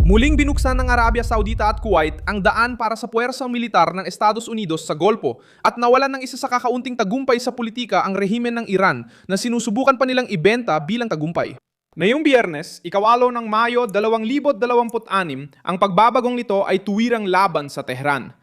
Muling binuksan ng Arabia Saudita at Kuwait ang daan para sa puwersang militar ng Estados Unidos sa Golpo at nawalan ng isa sa kakaunting tagumpay sa politika ang rehimen ng Iran na sinusubukan pa nilang ibenta bilang tagumpay. Ngayong Biyernes, ikawalo ng Mayo 2026, ang pagbabagong nito ay tuwirang laban sa Tehran.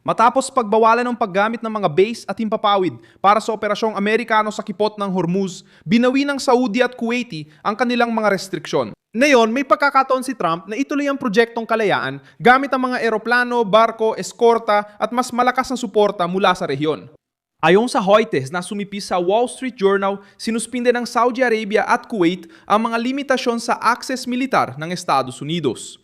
Matapos pagbawalan ng paggamit ng mga base at himpapawid para sa operasyong Amerikano sa kipot ng Hormuz, binawi ng Saudi at Kuwaiti ang kanilang mga restriksyon. Ngayon, may pagkakataon si Trump na ituloy ang proyektong kalayaan gamit ang mga eroplano, barko, eskorta at mas malakas na suporta mula sa rehiyon. Ayon sa Reuters na sumipis sa Wall Street Journal, sinuspinde ng Saudi Arabia at Kuwait ang mga limitasyon sa access militar ng Estados Unidos.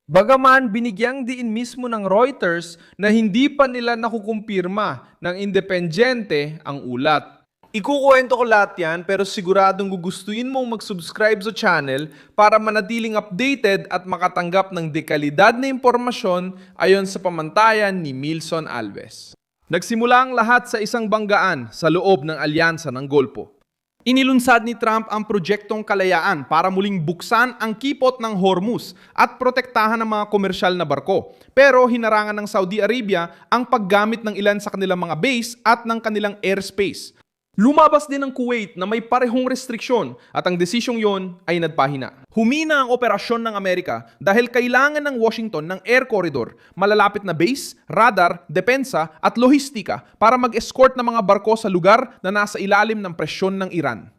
Bagaman binigyang diin mismo ng Reuters na hindi pa nila nakukumpirma ng independyente ang ulat. Ikukuwento ko lahat yan pero siguradong gugustuhin mong mag-subscribe sa channel para manatiling updated at makatanggap ng dekalidad na impormasyon ayon sa pamantayan ni Milson Alves. Nagsimula ang lahat sa isang banggaan sa loob ng alyansa ng Golpo. Inilunsad ni Trump ang projektong kalayaan para muling buksan ang kipot ng Hormuz at protektahan ang mga komersyal na barko. Pero hinarangan ng Saudi Arabia ang paggamit ng ilan sa kanilang mga base at ng kanilang airspace. Lumabas din ang Kuwait na may parehong restriksyon at ang desisyong yon ay nagpahina. Humina ang operasyon ng Amerika dahil kailangan ng Washington ng air corridor, malalapit na base, radar, depensa at lohistika para mag-escort ng mga barko sa lugar na nasa ilalim ng presyon ng Iran.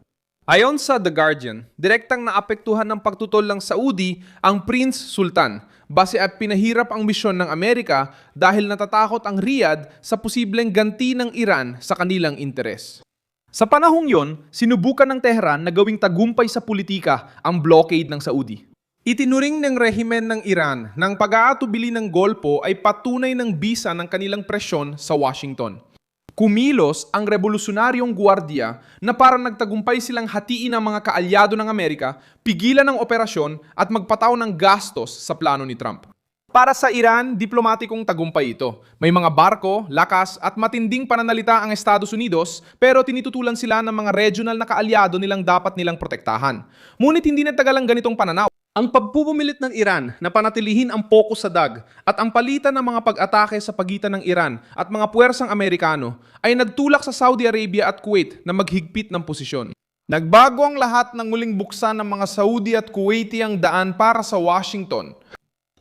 Ayon sa The Guardian, direktang naapektuhan ng pagtutol ng Saudi ang Prince Sultan base at pinahirap ang misyon ng Amerika dahil natatakot ang Riyadh sa posibleng ganti ng Iran sa kanilang interes. Sa panahong yon, sinubukan ng Tehran na gawing tagumpay sa politika ang blockade ng Saudi. Itinuring ng rehimen ng Iran ng pag-aatubili ng Golpo ay patunay ng bisa ng kanilang presyon sa Washington. Kumilos ang revolusyonaryong gwardiya na parang nagtagumpay silang hatiin ang mga kaalyado ng Amerika, pigilan ang operasyon at magpataw ng gastos sa plano ni Trump. Para sa Iran, diplomatikong tagumpay ito. May mga barko, lakas at matinding pananalita ang Estados Unidos pero tinitutulan sila ng mga regional na kaalyado nilang dapat nilang protektahan. Ngunit hindi nagtagal ang ganitong pananaw. Ang pagpupumilit ng Iran na panatilihin ang pokus sa DAG at ang palitan ng mga pag-atake sa pagitan ng Iran at mga puwersang Amerikano ay nagtulak sa Saudi Arabia at Kuwait na maghigpit ng posisyon. Nagbago ang lahat ng muling buksan ng mga Saudi at Kuwaiti ang daan para sa Washington.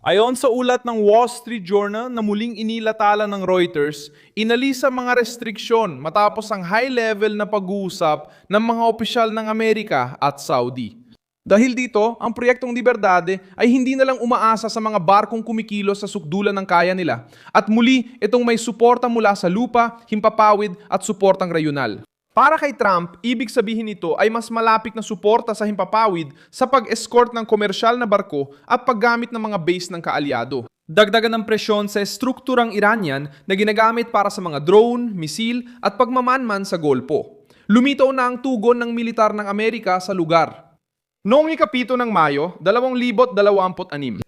Ayon sa ulat ng Wall Street Journal na muling inilatala ng Reuters, inalis ang mga restriksyon matapos ang high-level na pag-uusap ng mga opisyal ng Amerika at Saudi. Dahil dito, ang proyektong Liberdade ay hindi na lang umaasa sa mga barkong kumikilos sa sukdulan ng kaya nila at muli itong may suporta mula sa lupa, himpapawid at suportang rayonal. Para kay Trump, ibig sabihin nito ay mas malapit na suporta sa himpapawid sa pag-escort ng komersyal na barko at paggamit ng mga base ng kaalyado. Dagdagan ng presyon sa estrukturang Iranian na ginagamit para sa mga drone, misil at pagmamanman sa Golpo. Lumitaw na ang tugon ng militar ng Amerika sa lugar. Noong ikapito ng Mayo, 2026,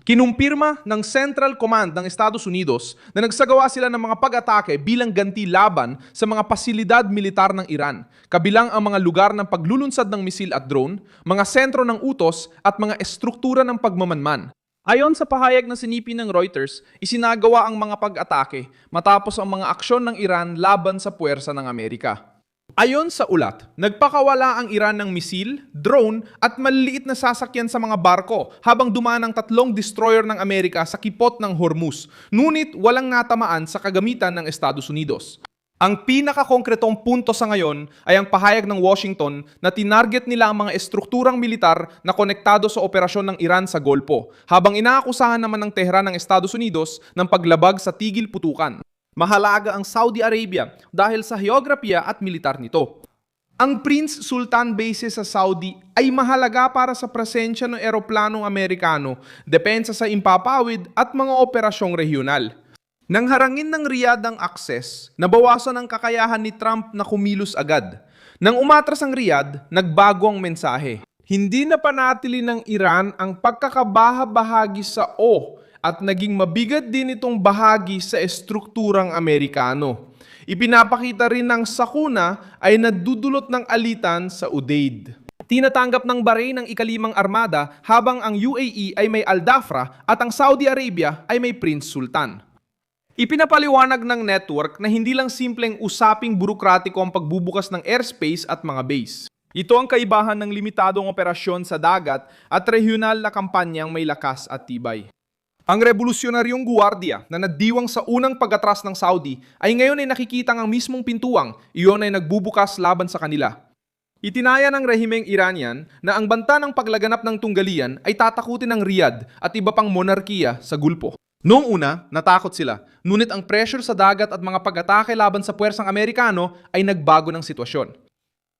kinumpirma ng Central Command ng Estados Unidos na nagsagawa sila ng mga pag-atake bilang ganti laban sa mga pasilidad militar ng Iran, kabilang ang mga lugar ng paglulunsad ng misil at drone, mga sentro ng utos at mga estruktura ng pagmamanman. Ayon sa pahayag na sinipi ng Reuters, isinagawa ang mga pag-atake matapos ang mga aksyon ng Iran laban sa puwersa ng Amerika. Ayon sa ulat, nagpakawala ang Iran ng misil, drone at maliliit na sasakyan sa mga barko habang dumaan ang 3 destroyer ng Amerika sa kipot ng Hormuz, ngunit walang natamaan sa kagamitan ng Estados Unidos. Ang pinakakongkretong punto sa ngayon ay ang pahayag ng Washington na tinarget nila ang mga estrukturang militar na konektado sa operasyon ng Iran sa Golpo, habang inaakusahan naman ng Tehran ng Estados Unidos ng paglabag sa tigil putukan. Mahalaga ang Saudi Arabia dahil sa heograpiya at militar nito. Ang Prince Sultan base sa Saudi ay mahalaga para sa presensya ng eroplanong Amerikano, depensa sa impapawid at mga operasyong regional. Nang harangin ng Riyadh ang akses, nabawasan ang kakayahan ni Trump na kumilos agad. Nang umatras ang Riyadh, nagbago ang mensahe. Hindi na panatili ng Iran ang pagkakabaha-bahagi sa at naging mabigat din itong bahagi sa estrukturang Amerikano. Ipinapakita rin ng sakuna ay nadudulot ng alitan sa Udeid. Tinatanggap ng Bahrain ang ikalimang armada habang ang UAE ay may Al-Dhafra at ang Saudi Arabia ay may Prince Sultan. Ipinapaliwanag ng network na hindi lang simpleng usaping burokratiko ang pagbubukas ng airspace at mga base. Ito ang kaibahan ng limitadong operasyon sa dagat at regional na kampanyang may lakas at tibay. Ang revolusyonaryong guwardiya na nagdiwang sa unang pag-atras ng Saudi ay ngayon ay nakikitang ang mismong pintuang, iyon ay nagbubukas laban sa kanila. Itinaya ng rehimeng Iranian na ang banta ng paglaganap ng tunggalian ay tatakutin ng Riyadh at iba pang monarkiya sa Gulpo. Noong una, natakot sila, ngunit ang pressure sa dagat at mga pag-atake laban sa puwersang Amerikano ay nagbago ng sitwasyon.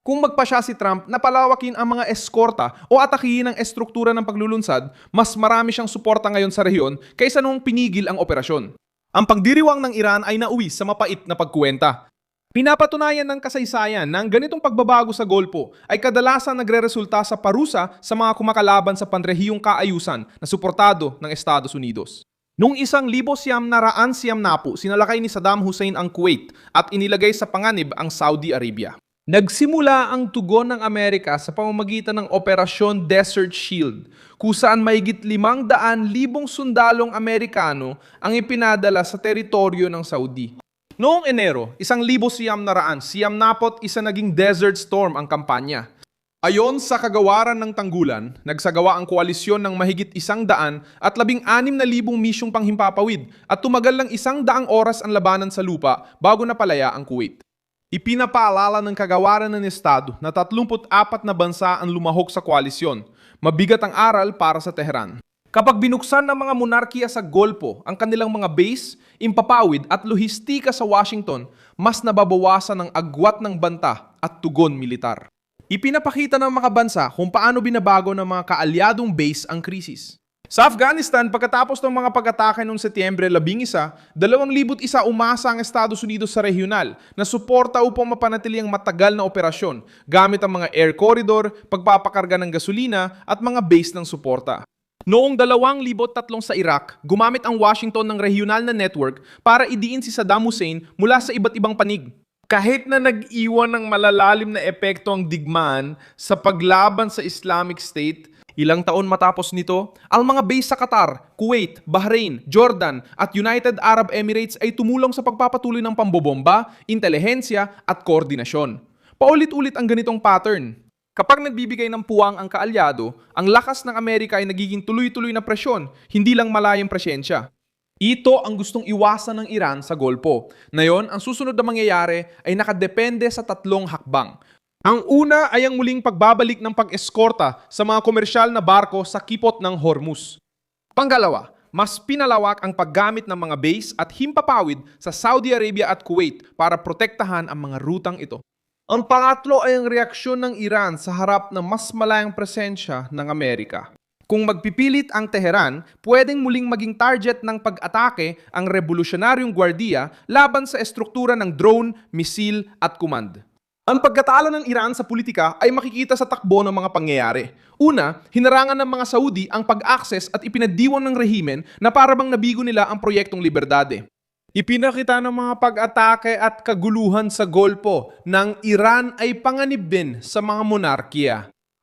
Kung magpasya si Trump na palawakin ang mga eskorta o atakihin ang estruktura ng paglulunsad, mas marami siyang suporta ngayon sa rehiyon kaysa noong pinigil ang operasyon. Ang pagdiriwang ng Iran ay nauwi sa mapait na pagkuwenta. Pinapatunayan ng kasaysayan na ang ganitong pagbabago sa Golpo ay kadalasan nagreresulta sa parusa sa mga kumakalaban sa panrehiyong kaayusan na suportado ng Estados Unidos. Noong 1990, sinalakay ni Saddam Hussein ang Kuwait at inilagay sa panganib ang Saudi Arabia. Nagsimula ang tugon ng Amerika sa pamamagitan ng Operasyon Desert Shield, kung saan mahigit 500,000 sundalong Amerikano ang ipinadala sa teritoryo ng Saudi. Noong Enero, 1990, naging Desert Storm ang kampanya. Ayon sa kagawaran ng tanggulan, nagsagawa ang koalisyon ng mahigit 116,000 misyong panghimpapawid at tumagal ng 100 oras ang labanan sa lupa bago napalaya ang Kuwait. Ipinapaalala ng kagawaran ng Estado na 34 na bansa ang lumahok sa koalisyon. Mabigat ang aral para sa Tehran. Kapag binuksan ng mga monarkiya sa Golpo ang kanilang mga base, impapawid at lohistika sa Washington, mas nababawasan ang agwat ng banta at tugon militar. Ipinapakita ng mga bansa kung paano binabago ng mga kaalyadong base ang krisis. Sa Afghanistan, pagkatapos ng mga pag-atake noong Setyembre 11, 2,001 umasa ang Estados Unidos sa regional na suporta upang mapanatili ang matagal na operasyon gamit ang mga air corridor, pagpapakarga ng gasolina at mga base ng suporta. Noong 2003 sa Iraq, gumamit ang Washington ng regional na network para idiin si Saddam Hussein mula sa iba't ibang panig. Kahit na nag-iwan ng malalalim na epekto ang digmaan sa paglaban sa Islamic State, ilang taon matapos nito, ang mga base sa Qatar, Kuwait, Bahrain, Jordan at United Arab Emirates ay tumulong sa pagpapatuloy ng pambobomba, intelihensya at koordinasyon. Paulit-ulit ang ganitong pattern. Kapag nagbibigay ng puwang ang kaalyado, ang lakas ng Amerika ay nagiging tuloy-tuloy na presyon, hindi lang malayang presyensya. Ito ang gustong iwasan ng Iran sa Golpo. Ngayon, ang susunod na mangyayari ay nakadepende sa 3 hakbang. Ang una ay ang muling pagbabalik ng pag-eskorta sa mga komersyal na barko sa kipot ng Hormuz. Pangalawa, mas pinalawak ang paggamit ng mga base at himpapawid sa Saudi Arabia at Kuwait para protektahan ang mga rutang ito. Ang pangatlo ay ang reaksyon ng Iran sa harap ng mas malayang presensya ng Amerika. Kung magpipilit ang Tehran, pwedeng muling maging target ng pag-atake ang revolusyonaryong gwardiya laban sa estruktura ng drone, misil at command. Ang pagkatalo ng Iran sa politika ay makikita sa takbo ng mga pangyayari. Una, hinarangan ng mga Saudi ang pag-access at ipinadiwan ng rehimen na parabang nabigo nila ang proyektong liberdade. Ipinakita ng mga pag-atake at kaguluhan sa Golpo ng Iran ay panganib din sa mga monarkiya.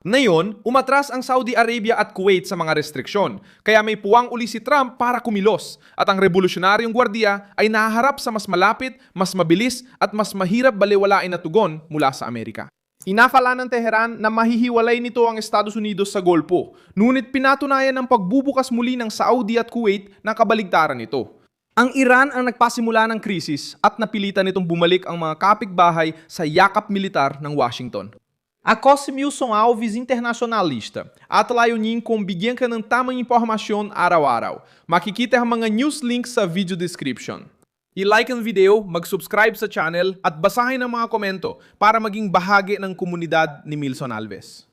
Ngayon, umatras ang Saudi Arabia at Kuwait sa mga restriksyon, kaya may puwang uli si Trump para kumilos at ang revolusyonaryong gwardiya ay nahaharap sa mas malapit, mas mabilis at mas mahirap balewalain na tugon mula sa Amerika. Inafala ng Tehran na mahihiwalay nito ang Estados Unidos sa Golpo, ngunit pinatunayan ng pagbubukas muli ng Saudi at Kuwait na kabaligtaran nito. Ang Iran ang nagpasimula ng krisis at napilitan nitong bumalik ang mga kapitbahay sa yakap militar ng Washington. Ako si Milson Alves, internacionalista, at layunin kung bigyan ka ng tamang impormasyon araw-araw. Makikita ang mga news links sa video description. I-like ang video, mag-subscribe sa channel at basahin ang mga komento para maging bahagi ng komunidad ni Milson Alves.